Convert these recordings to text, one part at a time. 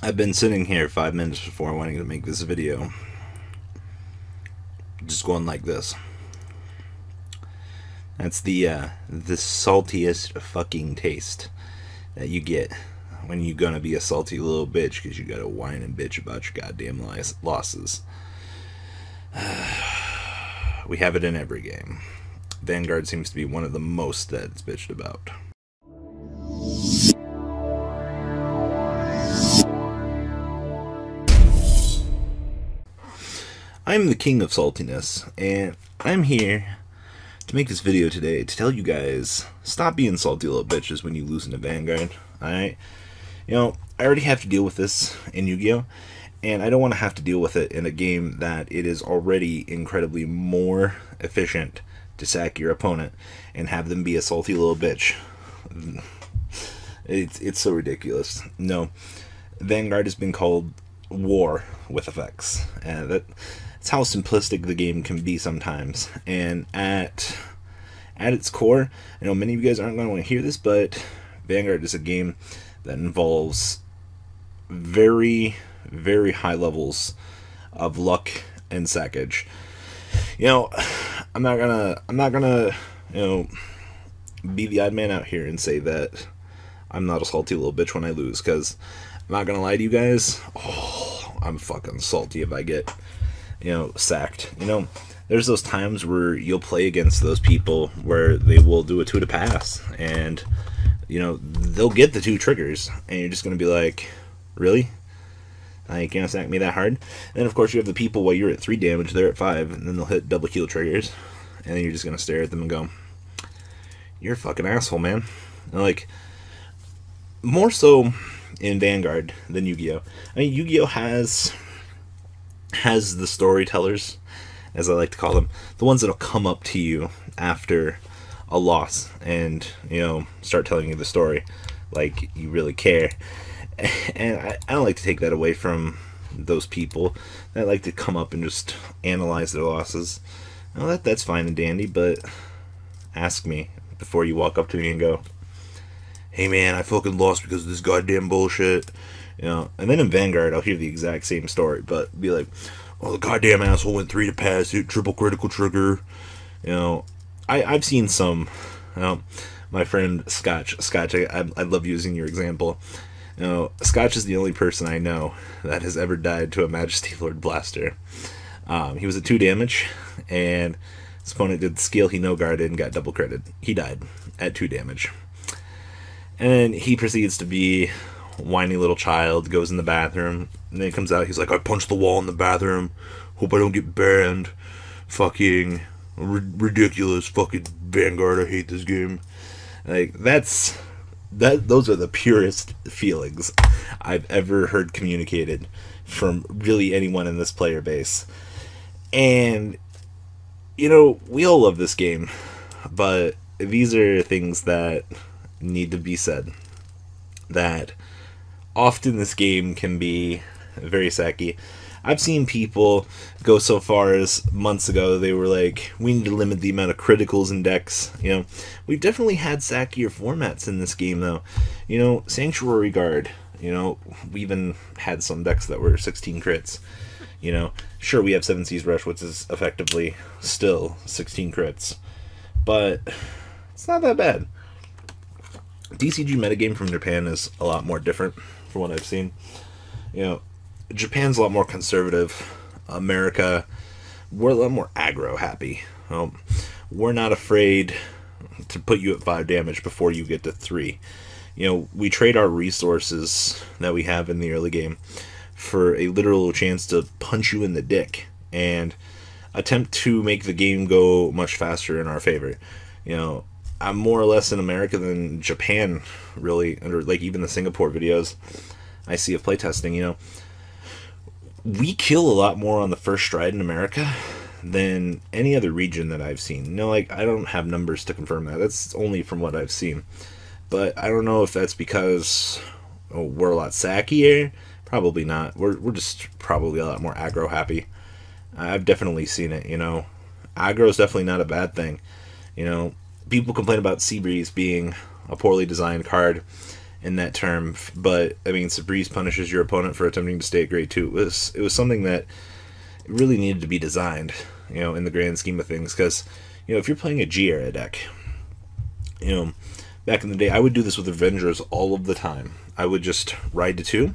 I've been sitting here 5 minutes before wanting to make this video, just going like this. That's the saltiest fucking taste that you get when you gonna be a salty little bitch because you gotta whine and bitch about your goddamn losses. We have it in every game. Vanguard seems to be one of the most that it's bitched about. I'm the king of saltiness, and I'm here to make this video today to tell you guys, stop being salty little bitches when you lose in a Vanguard, alright? You know, I already have to deal with this in Yu-Gi-Oh! And I don't want to have to deal with it in a game that it is already incredibly more efficient to sack your opponent and have them be a salty little bitch. It's so ridiculous. No, Vanguard has been called war with effects, and that's how simplistic the game can be sometimes. And at its core, I know many of you guys aren't going to want to hear this, but Vanguard is a game that involves very high levels of luck and sackage. You know, I'm not gonna be the odd man out here and say that I'm not a salty little bitch when I lose, because I'm not gonna lie to you guys. Oh, I'm fucking salty if I get sacked. There's those times where you'll play against those people where they will do a 2 to pass, and they'll get the 2 triggers, and you're just gonna be like, really? You can't sack me that hard? And then of course you have the people while you're at 3 damage, they're at 5, and then they'll hit double kill triggers, and then you're just gonna stare at them and go, you're a fucking asshole, man. And like, more so in Vanguard than Yu-Gi-Oh! I mean, Yu-Gi-Oh! has the storytellers, as I like to call them, the ones that'll come up to you after a loss and start telling you the story like you really care. And I don't like to take that away from those people that like to come up and just analyze their losses. Well, that's fine and dandy, but ask me before you walk up to me and go, hey man, I fucking lost because of this goddamn bullshit. And then in Vanguard I'll hear the exact same story, but be like, oh, the goddamn asshole went 3 to pass, hit triple critical trigger. I've seen some. My friend Scotch, I love using your example. Scotch is the only person I know that has ever died to a Majesty Lord Blaster. He was at 2 damage, and his opponent did the skill he no-guarded and got double critted. He died at 2 damage. And he proceeds to be a whiny little child, goes in the bathroom, and then he comes out, he's like, I punched the wall in the bathroom, hope I don't get banned. Fucking ridiculous, fucking Vanguard, I hate this game. Like, those are the purest feelings I've ever heard communicated from really anyone in this player base. And we all love this game, but these are things that need to be said, that often this game can be very sacky. I've seen people go so far as months ago, they were like, we need to limit the amount of criticals in decks. We've definitely had sackier formats in this game, though. Sanctuary Guard, we even had some decks that were 16 crits. Sure, we have 7 Seas Rush, which is effectively still 16 crits, but it's not that bad. DCG metagame from Japan is a lot more different from what I've seen. Japan's a lot more conservative. America, we're a lot more aggro happy. We're not afraid to put you at 5 damage before you get to 3. We trade our resources that we have in the early game for a literal chance to punch you in the dick and attempt to make the game go much faster in our favor. I'm more or less in America than Japan, really, under like even the Singapore videos I see of playtesting. We kill a lot more on the first stride in America than any other region that I've seen. I don't have numbers to confirm that. That's only from what I've seen. But I don't know if that's because we're a lot sackier. Probably not. We're just probably a lot more aggro happy. I've definitely seen it, Aggro is definitely not a bad thing. People complain about Seabreeze being a poorly designed card, in that term, but I mean, Sabreeze punishes your opponent for attempting to stay at grade 2. It was something that really needed to be designed, you know, in the grand scheme of things, because, you know, if you're playing a G-era deck, you know, back in the day, I would do this with Avengers all of the time. I would just ride to 2.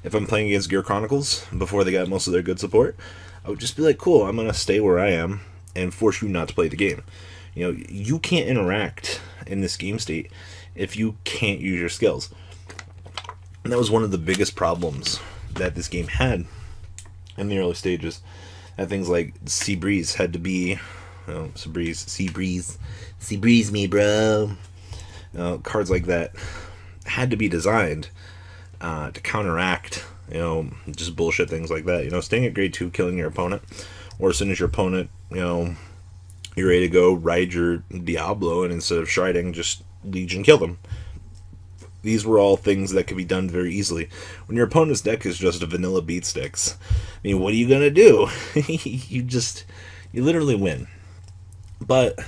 If I'm playing against Gear Chronicles, before they got most of their good support, I would just be like, cool, I'm going to stay where I am and force you not to play the game. You know, you can't interact in this game state if you can't use your skills. And that was one of the biggest problems that this game had in the early stages. That things like Sabreeze had to be, Sabreeze me, bro. Cards like that had to be designed to counteract, you know, just bullshit things like that. You know, staying at grade 2, killing your opponent, or as soon as your opponent, you know, you're ready to go, ride your Diablo, and instead of shredding, just Legion kill them. These were all things that could be done very easily. When your opponent's deck is just a vanilla beat sticks, I mean, what are you gonna do? you literally win. But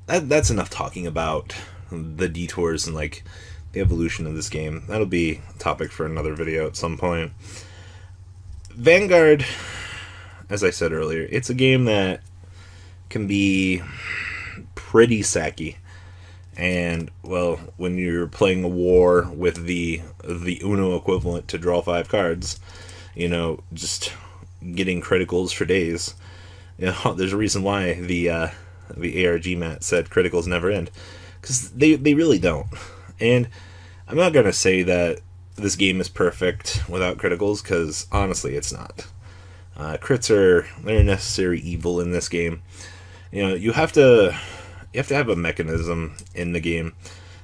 that's enough talking about the detours and like the evolution of this game. That'll be a topic for another video at some point. Vanguard, as I said earlier, it's a game that can be pretty sacky. And, well, when you're playing a war with the Uno equivalent to draw 5 cards, you know, just getting criticals for days. You know, there's a reason why the ARG mat said criticals never end. Because they really don't. And I'm not going to say that this game is perfect without criticals, because honestly it's not. Crits they're a necessary evil in this game. You know, you have to have a mechanism in the game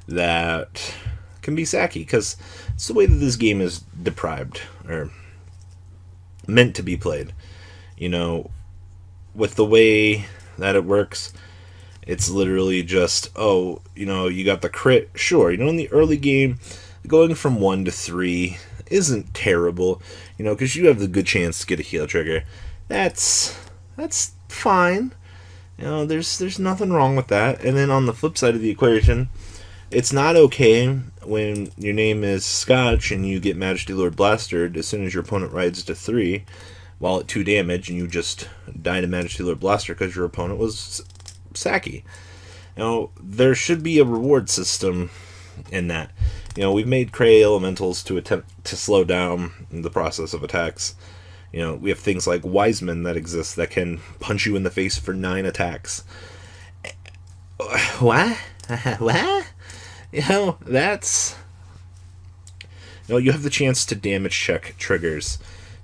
that can be sacky, because it's the way that this game is deprived, or meant to be played. You know, with the way that it works, it's literally just, oh, you know, you got the crit, sure, you know, in the early game, going from 1 to 3 isn't terrible, you know, because you have the good chance to get a heal trigger. That's fine. You know, there's nothing wrong with that. And then on the flip side of the equation, it's not okay when your name is Scotch and you get Majesty Lord Blastered as soon as your opponent rides to 3 while at 2 damage, and you just die to Majesty Lord Blaster because your opponent was sacky. You know, there should be a reward system in that. You know, we've made Cray Elementals to attempt to slow down the process of attacks. You know, we have things like Wiseman that exist that can punch you in the face for 9 attacks. What? What? You know, that's... You know, you have the chance to damage check triggers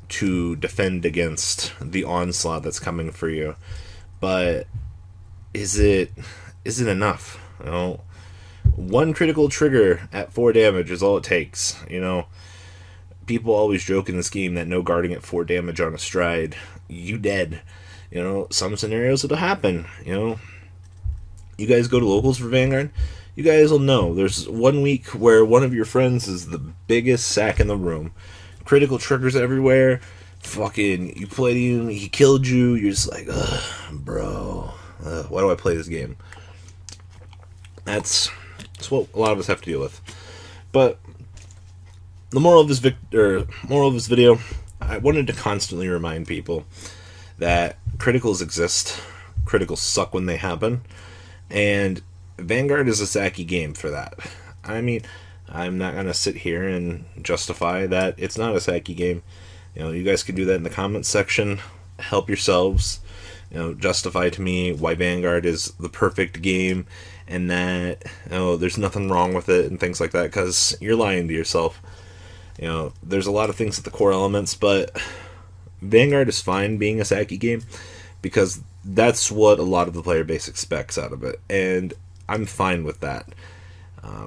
to defend against the onslaught that's coming for you. But is it enough? You know, 1 critical trigger at 4 damage is all it takes. You know, people always joke in this game that no guarding at 4 damage on a stride, you dead. You know, some scenarios it'll happen. You know, you guys go to locals for Vanguard, you guys will know there's 1 week where one of your friends is the biggest sack in the room. Critical triggers everywhere. Fucking, you played him, he killed you. You're just like, ugh, bro. Why do I play this game? That's what a lot of us have to deal with. But the moral of this video, I wanted to constantly remind people that criticals exist. Criticals suck when they happen, and Vanguard is a sacky game for that. I mean, I'm not gonna sit here and justify that it's not a sacky game. You know, you guys can do that in the comments section. Help yourselves. You know, justify to me why Vanguard is the perfect game, and that, you know, there's nothing wrong with it and things like that, because you're lying to yourself. You know, there's a lot of things at the core elements, but Vanguard is fine being a sacky game because that's what a lot of the player base expects out of it, and I'm fine with that.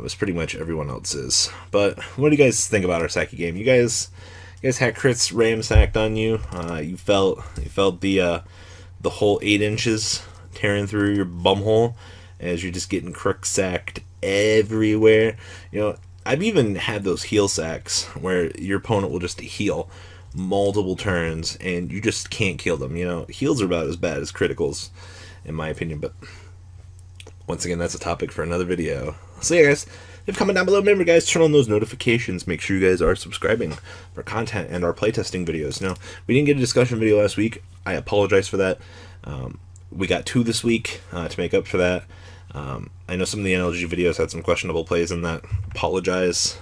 As pretty much everyone else is. But what do you guys think about our Sacky game? You guys had crits ramsacked on you. You felt the whole 8 inches tearing through your bumhole as you're just getting crook sacked everywhere. You know, I've even had those heal sacks where your opponent will just heal multiple turns and you just can't kill them. You know, heals are about as bad as criticals, in my opinion, but once again, that's a topic for another video. So yeah, guys, leave a comment down below. Remember, guys, turn on those notifications. Make sure you guys are subscribing for content and our playtesting videos. Now, we didn't get a discussion video last week. I apologize for that. We got 2 this week to make up for that. I know some of the NLG videos had some questionable plays in that. Apologize.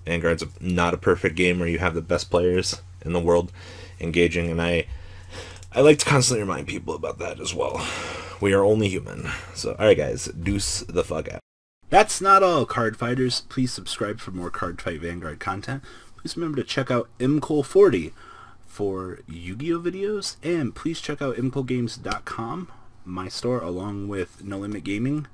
Vanguard's not a perfect game where you have the best players in the world engaging, and I like to constantly remind people about that as well. We are only human. So, alright guys, deuce the fuck out. That's not all, card fighters. Please subscribe for more Cardfight Vanguard content. Please remember to check out mcole40 for Yu-Gi-Oh videos, and please check out mcolegames.com, my store, along with No Limit Gaming,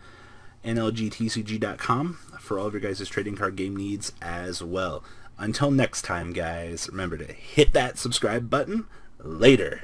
nlgtcg.com for all of your guys' trading card game needs as well. Until next time, guys, remember to hit that subscribe button. Later.